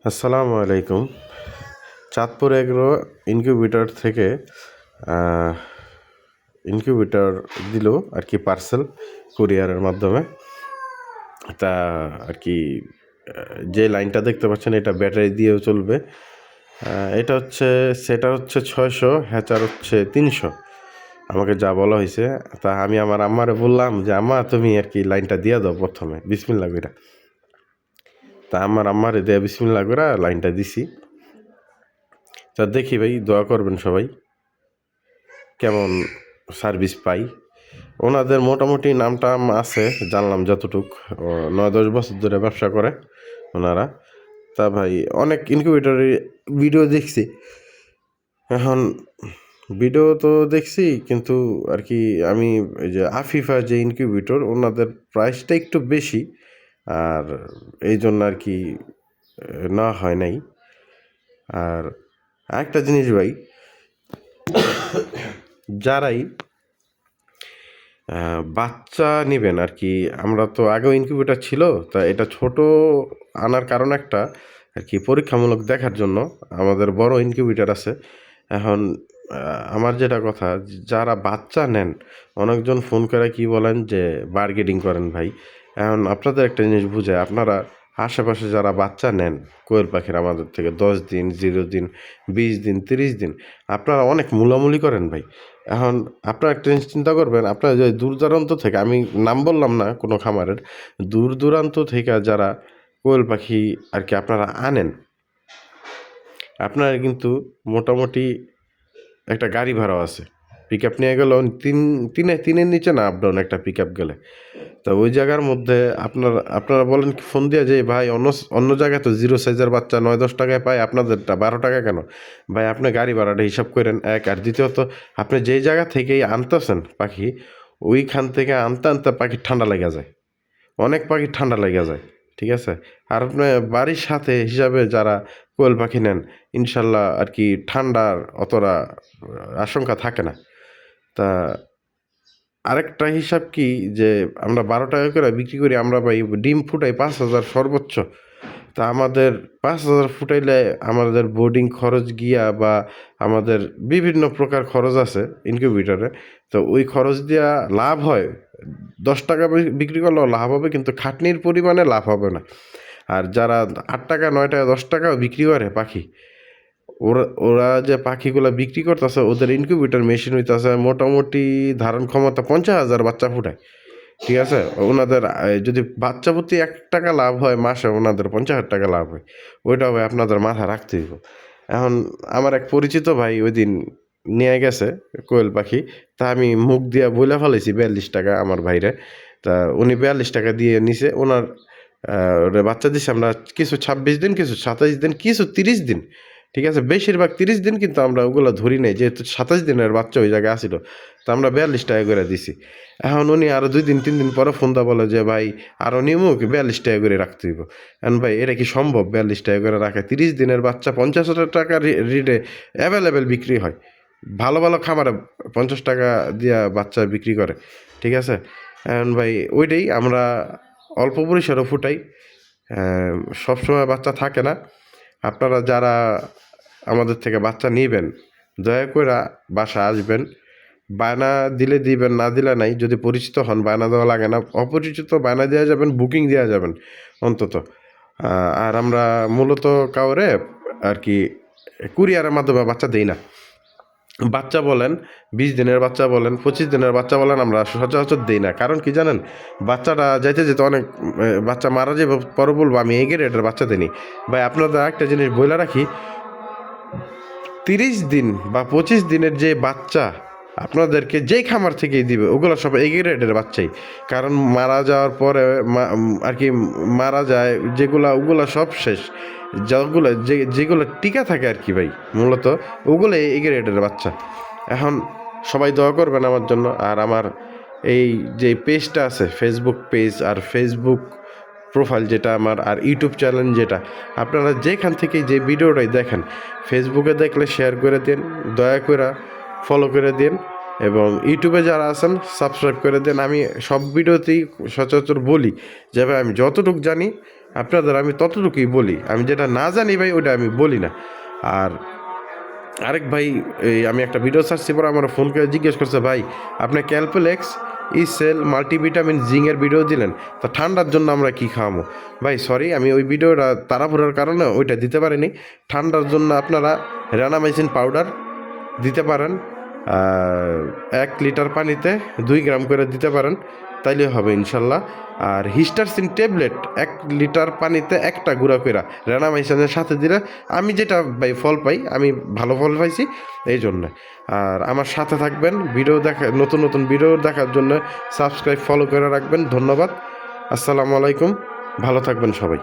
আসসালামু আলাইকুম। Chandpur agro incubator থেকে আহ, ইনকিউবেটর দিল আর কি পার্সেল কুরিয়ারের মাধ্যমে। তা আর কি যে লাইনটা দেখতে পাচ্ছেন এটা ব্যাটারি দিয়েও চলবে। এটা হচ্ছে সেটা হচ্ছে 600, হ্যাচার হচ্ছে 300। আমাকে যা বলা হয়েছে, তা আমি আমার আম্মারে বললাম যে আম্মা তুমি আর কি লাইনটা দিয়ে দাও প্রথমে বিসমিল্লাহ কইরা। তা আমার আম্মারে দিয়ে বিসমিল্লাহ কইরা লাইনটা দিছি। তা দেখি ভাই, দোয়া করবেন সবাই কেমন সার্ভিস পাই। ওনাদের মোটামুটি নাম টাম আছে, জানলাম যতটুক। 9-10 বছর ধরে ব্যবসা করে ওনারা। তা ভাই অনেক ইনকিউবেটরের ভিডিও দেখছি। এখন ভিডিও তো দেখছি, কিন্তু আর কি আমি এই যে আফিফা যে ইনকিউবেটর, ওনাদের প্রাইসটা একটু বেশি, আর এই জন্য আর কি না হয় নাই। আর একটা জিনিস ভাই, যারাই বাচ্চা নিবেন আর কি, আমরা তো আগেও ইনকিউবেটর ছিল, তা এটা ছোট আনার কারণ একটা আর কি পরীক্ষামূলক দেখার জন্য। আমাদের বড় ইনকিউবেটর আছে। এখন আমার যেটা কথা, যারা বাচ্চা নেন, অনেকজন ফোন করে কি বলেন যে বার্গেনিং করেন ভাই। এখন আপনাদের একটা জিনিস বুঝে, আপনারা আশেপাশে যারা বাচ্চা নেন কোয়েল পাখির আমাদের থেকে 10 দিন, 0 দিন, 20 দিন, 30 দিন, আপনারা অনেক মূলামূলি করেন ভাই। এখন আপনারা একটা জিনিস চিন্তা করবেন, আপনারা যে দূর দূরান্ত থেকে, আমি নাম বললাম না কোনো খামারের, দূর দূরান্ত থেকে যারা কোয়েল পাখি আর কি আপনারা আনেন, আপনারা কিন্তু মোটামুটি একটা গাড়ি ভাড়াও আছে। পিক আপ নিয়ে গেলেও তিনের নিচে না, আপ ডাউন একটা পিক আপ গেলে। তা ওই জায়গার মধ্যে আপনারা বলেন কি ফোন দিয়ে যে ভাই অন্য অন্য জায়গায় তো 0 সাইজের বাচ্চা 9-10 টাকায় পায়, আপনাদেরটা 12 টাকা কেন? ভাই আপনি গাড়ি ভাড়াটা হিসাব করেন এক। আর দ্বিতীয়ত, আপনি যেই জায়গা থেকেই আনতেছেন পাখি, ওইখান থেকে আনতে আনতে পাখির ঠান্ডা লেগে যায়, অনেক পাখির ঠান্ডা লেগে যায়। ঠিক আছে? আর আপনার বাড়ির সাথে হিসাবে যারা কোয়েল পাখি নেন, ইনশাল্লাহ আর কি ঠান্ডার অতটা আশঙ্কা থাকে না। তা আরেকটা হিসাব কি, যে আমরা 12 টাকা করে বিক্রি করি, আমরা ভাই ডিম ফুটাই 5,000 সর্বোচ্চ। তা আমাদের 5,000 ফুটাইলে আমাদের বোর্ডিং খরচ গিয়া বা আমাদের বিভিন্ন প্রকার খরচ আছে ইনকিউবেটরে। তো ওই খরচ দিয়া লাভ হয়, 10 টাকা বিক্রি করলেও লাভ হবে, কিন্তু খাটনির পরিমাণে লাভ হবে না। আর যারা 8 টাকা, 9 টাকা, 10 টাকাও বিক্রি করে পাখি, ওরা ওরা যে পাখিগুলা বিক্রি করতেছে, ওদের ইনকিউবেটর মেশিন হইতেছে মোটামুটি ধারণ ক্ষমতা 50,000 বাচ্চা ফুটায়। ঠিক আছে? ওনাদের যদি বাচ্চা প্রতি 1 টাকা লাভ হয় মাসে, ওনাদের 50,000 টাকা লাভ হয়। ওইটা ভাই আপনাদের মাথায় রাখতে হইব। এখন আমার এক পরিচিত ভাই ওই দিন নিয়ে গেছে কোয়েল পাখি। তা আমি মুখ দিয়া বইলা ফেলাইছি 42 টাকা আমার ভাইরে। তা উনি 42 টাকা দিয়ে নিছে। ওনার ওরে বাচ্চা দিছে আমরা, কিছু 26 দিন, কিছু 27 দিন, কিছু 30 দিন। ঠিক আছে? বেশিরভাগ 30 দিন, কিন্তু আমরা ওগুলো ধরি নাই, যেহেতু 27 দিনের বাচ্চা ওই জায়গায় আসিল। তো আমরা 42 টাকা করে দিছি। এখন উনি আরও 2 দিন 3 দিন পরে ফোন দা বলে যে ভাই আরও নিমু, 42 টাকা করে রাখতে হইব। এখন ভাই এটা কি সম্ভব 42 টাকা করে রাখা? 30 দিনের বাচ্চা 50,000 টাকা রিডে অ্যাভেলেবেল বিক্রি হয়। ভালো ভালো খামারে 50 টাকা দিয়া বাচ্চা বিক্রি করে। ঠিক আছে? এখন ভাই ওইটাই আমরা অল্প পরিসরে ফুটাই। সবসময় বাচ্চা থাকে না। আপনারা যারা আমাদের থেকে বাচ্চা নিবেন, দয়া করে বাসা আসবেন। বায়না দিলে দিবেন, না দিলে নাই। যদি পরিচিত হন বায়না দেওয়া লাগে না, অপরিচিত বায়না দেওয়া যাবেন, বুকিং দেওয়া যাবেন অন্তত। আর আমরা মূলত কাউরে আর কি কুরিয়ারের মাধ্যমে বাচ্চা দেই না। বাচ্চা বলেন, 20 দিনের বাচ্চা বলেন, 25 দিনের বাচ্চা বলেন, আমরা সচরাচর দিই না। কারণ কি জানেন? বাচ্চাটা যাইতে যেতে অনেক বাচ্চা মারা যাবে, পরে বলবো আমি এই গ্রেডের বাচ্চা দিইনি। ভাই আপনাদের একটা জিনিস বলে রাখি, 30 দিন বা 25 দিনের যে বাচ্চা আপনাদেরকে যেই খামার থেকেই দিবে, ওগুলো সব এই গ্রেডের বাচ্চাই। কারণ মারা যাওয়ার পরে আর কি মারা যায় যেগুলা, ওগুলা সব শেষ। যেগুলো যেগুলো টিকা থাকে আর কি ভাই, মূলত ওগুলো এই গ্রেডের বাচ্চা। এখন সবাই দোয়া করবেন আমার জন্য। আর আমার এই যে পেজটা আছে, ফেসবুক পেজ আর ফেসবুক প্রোফাইল যেটা আমার, আর ইউটিউব চ্যানেল যেটা, আপনারা যেখান থেকে যে ভিডিওটাই দেখেন, ফেসবুকে দেখলে শেয়ার করে দিন, দয়া করে ফলো করে দিন, এবং ইউটিউবে যারা আছেন সাবস্ক্রাইব করে দেন। আমি সব ভিডিওতেই সচরাচর বলি যে ভাই আমি যতটুকু জানি আপনাদের আমি ততটুকুই বলি, আমি যেটা না জানি ভাই ওটা আমি বলি না। আর আরেক ভাই, এই আমি একটা ভিডিও সার্চছি পরে আমার ফোন করে জিজ্ঞেস করছে, ভাই আপনি ক্যালপোলেক্স ইসেল মাল্টিভিটামিন জিঙ্কের ভিডিও দিলেন, তো ঠান্ডার জন্য আমরা কি খাওয়াবো? ভাই সরি, আমি ওই ভিডিওটা তাড়াহুড়োর কারণে ওইটা দিতে পারিনি। ঠান্ডার জন্য আপনারা র্যানামাইসিন পাউডার দিতে পারেন, 1 লিটার পানিতে 2 গ্রাম করে দিতে পারেন, তাইলে হবে ইনশাল্লাহ। আর হিস্টারসিন ট্যাবলেট 1 লিটার পানিতে একটা গুঁড়া কইরা র্যানামাইসিনের সাথে দিলে আমি যেটা ভাই ফল পাই, আমি ভালো ফল পাইছি এই জন্য। আর আমার সাথে থাকবেন, ভিডিও দেখা, নতুন নতুন ভিডিও দেখার জন্য সাবস্ক্রাইব ফলো করে রাখবেন। ধন্যবাদ। আসসালামু আলাইকুম, ভালো থাকবেন সবাই।